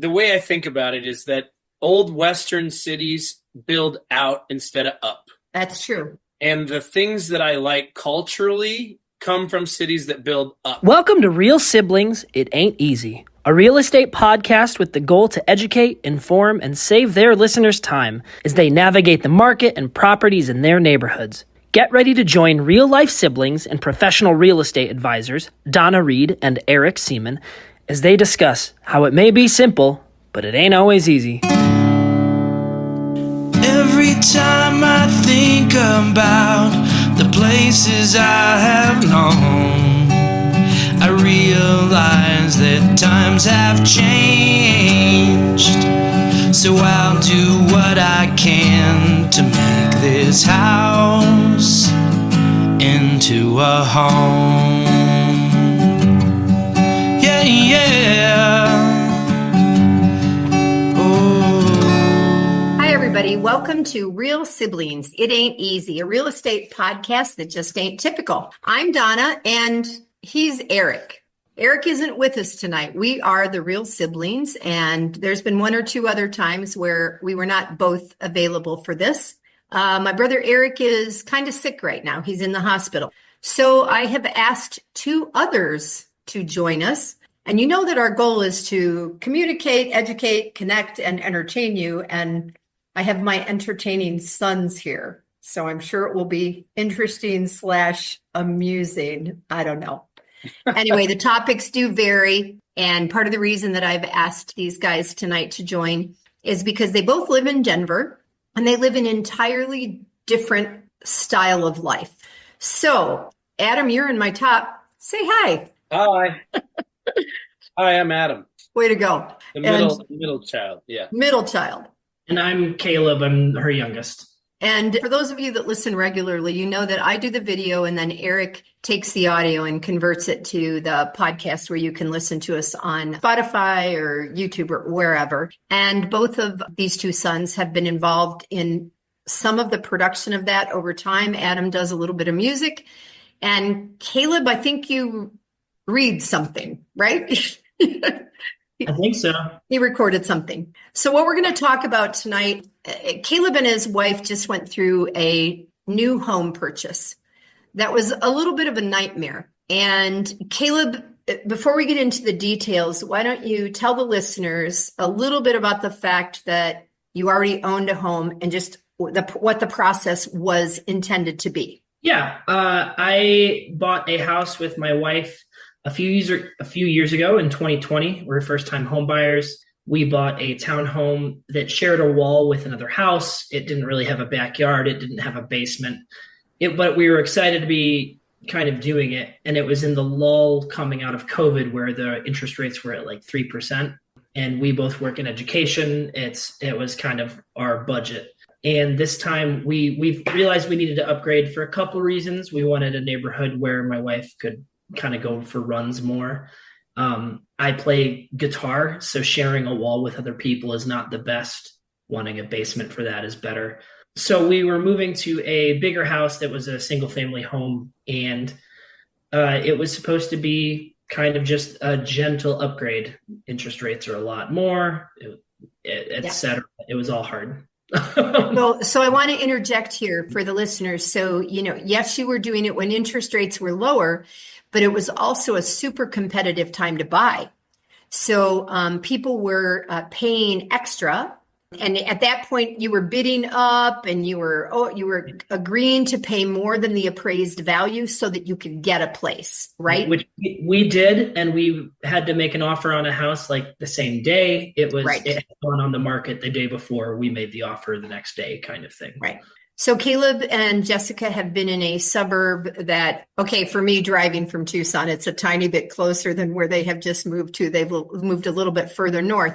The way I think about it is that old Western cities build out instead of up. That's true. And the things that I like culturally come from cities that build up. Welcome to Real Siblings, It Ain't Easy, a real estate podcast with the goal to educate, inform, and save their listeners time as they navigate the market and properties in their neighborhoods. Get ready to join real-life siblings and professional real estate advisors, Donna Reed and Eric Seemann, as they discuss how it may be simple, but it ain't always easy. Every time I think about the places I have known, I realize that times have changed. So I'll do what I can to make this house into a home. Yeah, yeah. Hi, everybody. Welcome to Real Siblings. It Ain't Easy, a real estate podcast that just ain't typical. I'm Donna, and he's Eric. Eric isn't with us tonight. We are the Real Siblings, and there's been one or two other times where we were not both available for this. My brother Eric is kind of sick right now. He's in the hospital. So I have asked two others to join us. And you know that our goal is to communicate, educate, connect, and entertain you. And I have my entertaining sons here. So I'm sure it will be interesting / amusing. I don't know. Anyway, the topics do vary. And part of the reason that I've asked these guys tonight to join is because they both live in Denver and they live an entirely different style of life. So, Adam, you're in my top. Say hi. Hi. Hi, I'm Adam. Way to go. The middle child, yeah. Middle child. And I'm Caleb. I'm her youngest. And for those of you that listen regularly, you know that I do the video and then Eric takes the audio and converts it to the podcast where you can listen to us on Spotify or YouTube or wherever. And both of these two sons have been involved in some of the production of that over time. Adam does a little bit of music. And Caleb, I think you read something, right? I think so. He recorded something. So what we're going to talk about tonight, Caleb and his wife just went through a new home purchase. That was a little bit of a nightmare. And Caleb, before we get into the details, why don't you tell the listeners a little bit about the fact that you already owned a home and just what the process was intended to be? Yeah, I bought a house with my wife a few years ago in 2020. We're first-time home buyers. We bought a townhome that shared a wall with another house. It didn't really have a backyard. It didn't have a basement. But we were excited to be kind of doing it. And it was in the lull coming out of COVID where the interest rates were at like 3%. And we both work in education. It was kind of our budget. And this time we realized we needed to upgrade for a couple reasons. We wanted a neighborhood where my wife could kind of go for runs more. I play guitar, so sharing a wall with other people is not the best. Wanting a basement for that is better. So we were moving to a bigger house that was a single family home, and it was supposed to be kind of just a gentle upgrade. Interest rates are a lot more, et cetera. It was all hard. So I want to interject here for the listeners. So, yes, you were doing it when interest rates were lower, but it was also a super competitive time to buy. So people were paying extra. And at that point, you were bidding up and you were agreeing to pay more than the appraised value so that you could get a place, right? Which we did, and we had to make an offer on a house like the same day. It had gone on the market the day before. We made the offer the next day, kind of thing. Right. So Caleb and Jessica have been in a suburb that, okay, for me driving from Tucson, it's a tiny bit closer than where they have just moved to. They've moved a little bit further north.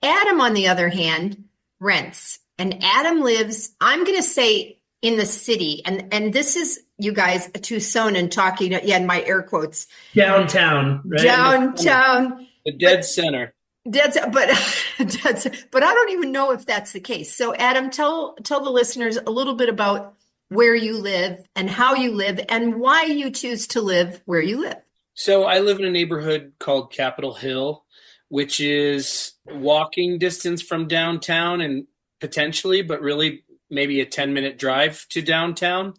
Adam, on the other hand, rents. And Adam lives, I'm going to say, in the city. And this is, you guys, a Tucsonan talking, in my air quotes. Downtown, right? Downtown. The dead center. But I don't even know if that's the case. So Adam, tell the listeners a little bit about where you live and how you live and why you choose to live where you live. So I live in a neighborhood called Capitol Hill, which is walking distance from downtown and potentially, but really maybe a 10-minute drive to downtown.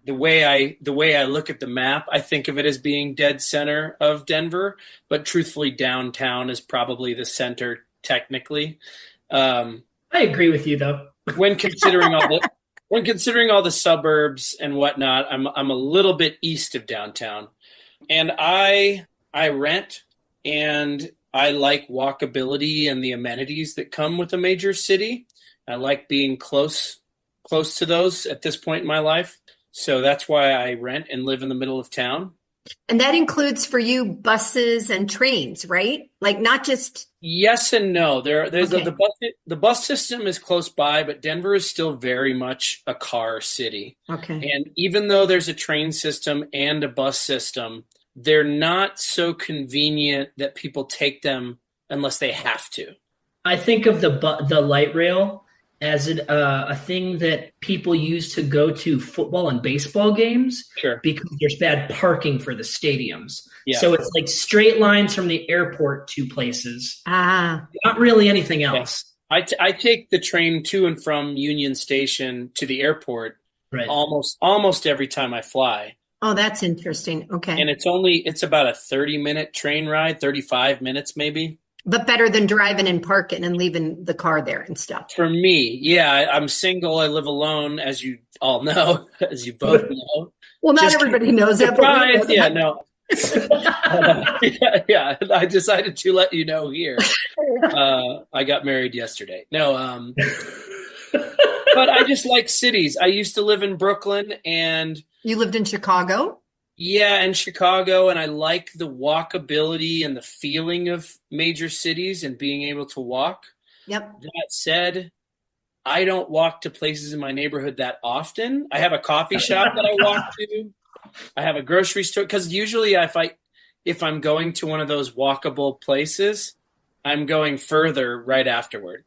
The way I look at the map, I think of it as being dead center of Denver, but truthfully, downtown is probably the center technically. I agree with you, though. When considering all the suburbs and whatnot, I'm a little bit east of downtown, and I rent, and I like walkability and the amenities that come with a major city. I like being close to those at this point in my life. So that's why I rent and live in the middle of town. And that includes for you buses and trains, right? Like not just. Yes and no. There's Okay. the bus system is close by, but Denver is still very much a car city. Okay. And even though there's a train system and a bus system, they're not so convenient that people take them unless they have to. I think of the light rail as a thing that people use to go to football and baseball games. Sure. Because there's bad parking for the stadiums. Yeah. So it's like straight lines from the airport to places. Ah. Not really anything else. I take the train to and from Union Station to the airport Right. almost every time I fly. Oh, that's interesting. Okay. And it's about a 30-minute train ride, 35 minutes maybe. But better than driving and parking and leaving the car there and stuff. For me, yeah, I'm single. I live alone, as you all know, as you both know. Well, not Just everybody knows that. But we know surprise. Yeah, that. no. yeah, I decided to let you know here. I got married yesterday. No, but I just like cities. I used to live in Brooklyn, and You lived in Chicago? yeah, in Chicago, and I like the walkability and the feeling of major cities and being able to walk. Yep. That said, I don't walk to places in my neighborhood that often. I have a coffee shop that I walk to. I have a grocery store, because usually if I'm going to one of those walkable places, I'm going further right afterward.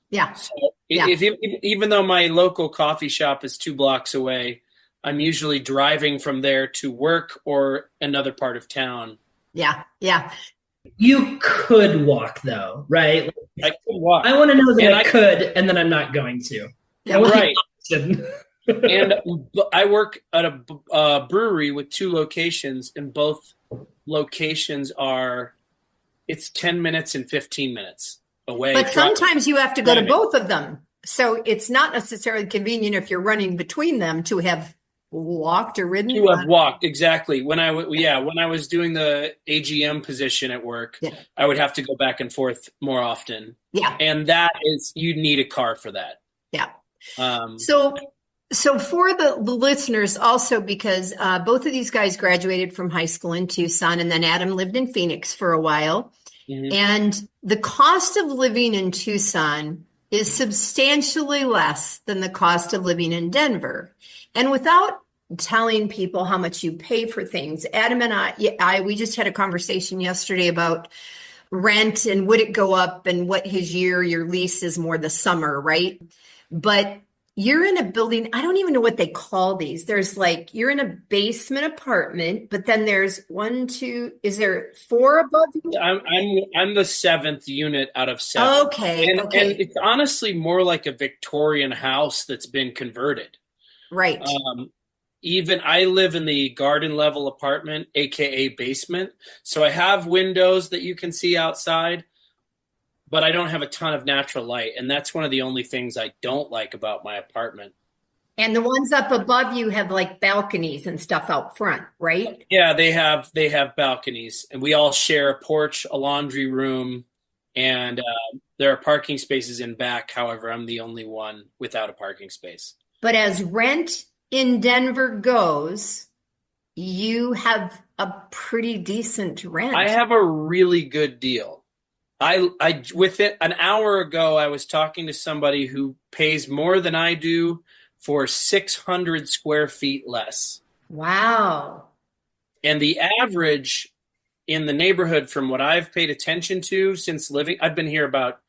Yeah. So Yeah. even though my local coffee shop is 2 blocks away, I'm usually driving from there to work or another part of town. Yeah. Yeah. You could walk, though, right? I could walk. I want to know that And I could, and then I'm not going to. Yeah, I want right. the option. And I work at a brewery with 2 locations, and both locations it's 10 minutes and 15 minutes away. But sometimes you have to go to driving. both of them. So it's not necessarily convenient if you're running between them to have walked or ridden. You have walked, exactly. When I was doing the AGM position at work, Yeah. I would have to go back and forth more often. Yeah. And that is, you need a car for that. Yeah. Um, So for the listeners also, because both of these guys graduated from high school in Tucson, and then Adam lived in Phoenix for a while. mhm. And the cost of living in Tucson is substantially less than the cost of living in Denver. And without telling people how much you pay for things, Adam and we just had a conversation yesterday about rent and would it go up and what your lease is more the summer, right? But you're in a building, I don't even know what they call these. There's you're in a basement apartment, but then there's 1, 2, is there 4 above you? I'm the 7th unit out of 7. Okay. And it's honestly more like a Victorian house that's been converted. Right. Even I live in the garden level apartment, aka basement. So I have windows that you can see outside, but I don't have a ton of natural light. And that's one of the only things I don't like about my apartment. And the ones up above you have balconies and stuff out front, right? Yeah, they have balconies, and we all share a porch, a laundry room, and there are parking spaces in back. However, I'm the only one without a parking space. But as rent in Denver goes, you have a pretty decent rent. I have a really good deal. With it an hour ago, I was talking to somebody who pays more than I do for 600 square feet less. Wow. And the average in the neighborhood, from what I've paid attention to since living, I've been here about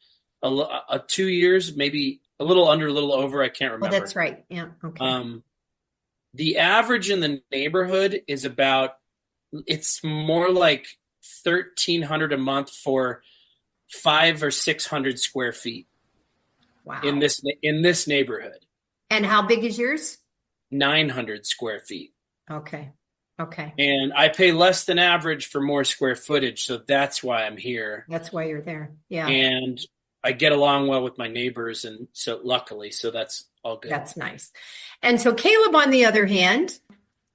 2 years, maybe a little under, a little over. I can't remember. Oh, that's right. Yeah. Okay. The average in the neighborhood is it's more like $1,300 a month for 500 or 600 square feet. Wow. In this neighborhood. And how big is yours? 900 square feet. Okay. And I pay less than average for more square footage, so that's why I'm here. That's why you're there. Yeah. And I get along well with my neighbors, and so luckily, so that's all good. That's nice. And so Caleb, on the other hand,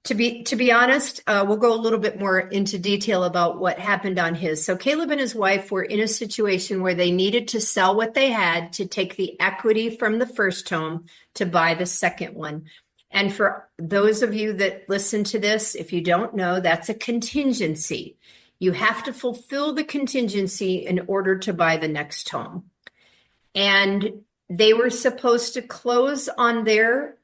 to be honest, we'll go a little bit more into detail about what happened on his. So Caleb and his wife were in a situation where they needed to sell what they had to take the equity from the first home to buy the second one. And for those of you that listen to this, if you don't know, that's a contingency. You have to fulfill the contingency in order to buy the next home. And they were supposed to close on their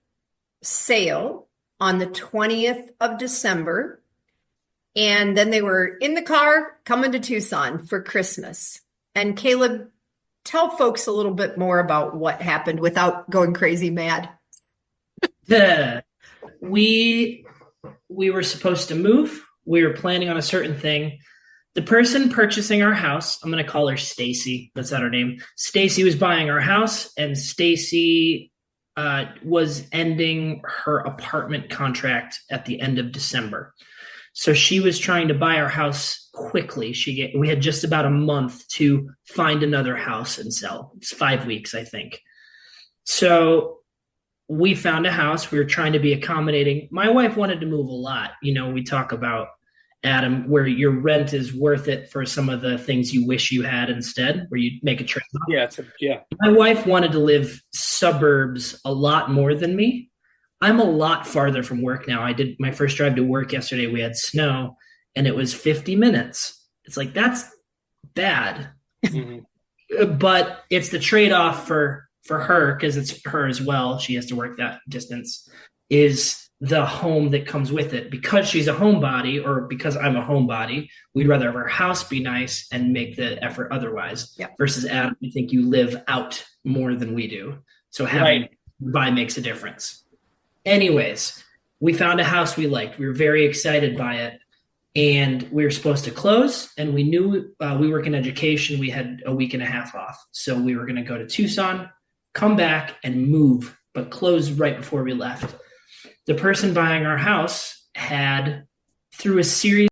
sale on the 20th of December. And then they were in the car coming to Tucson for Christmas. And Caleb, tell folks a little bit more about what happened without going crazy mad. We were supposed to move. We were planning on a certain thing. The person purchasing our house, I'm going to call her Stacy. That's not her name. Stacy was buying our house, and Stacy was ending her apartment contract at the end of December. So she was trying to buy our house quickly. We had just about a month to find another house and sell. It's 5 weeks, I think. So we found a house. We were trying to be accommodating. My wife wanted to move a lot. You know, we talk about, Adam, where your rent is worth it for some of the things you wish you had instead, where you make a trade-off. Yeah. My wife wanted to live suburbs a lot more than me. I'm a lot farther from work now. I did my first drive to work yesterday. We had snow, and it was 50 minutes. It's like, that's bad. Mm-hmm. But it's the trade-off for her, because it's her as well. She has to work that distance, is the home that comes with it. Because she's a homebody, or because I'm a homebody, we'd rather have our house be nice and make the effort otherwise. Yep. Versus Adam, I think you live out more than we do. So having buy makes a difference. Anyways, we found a house we liked. We were very excited by it. And we were supposed to close, and we knew we work in education. We had a week and a half off. So we were going to go to Tucson, come back and move, but close right before we left. The person buying our house had, through a series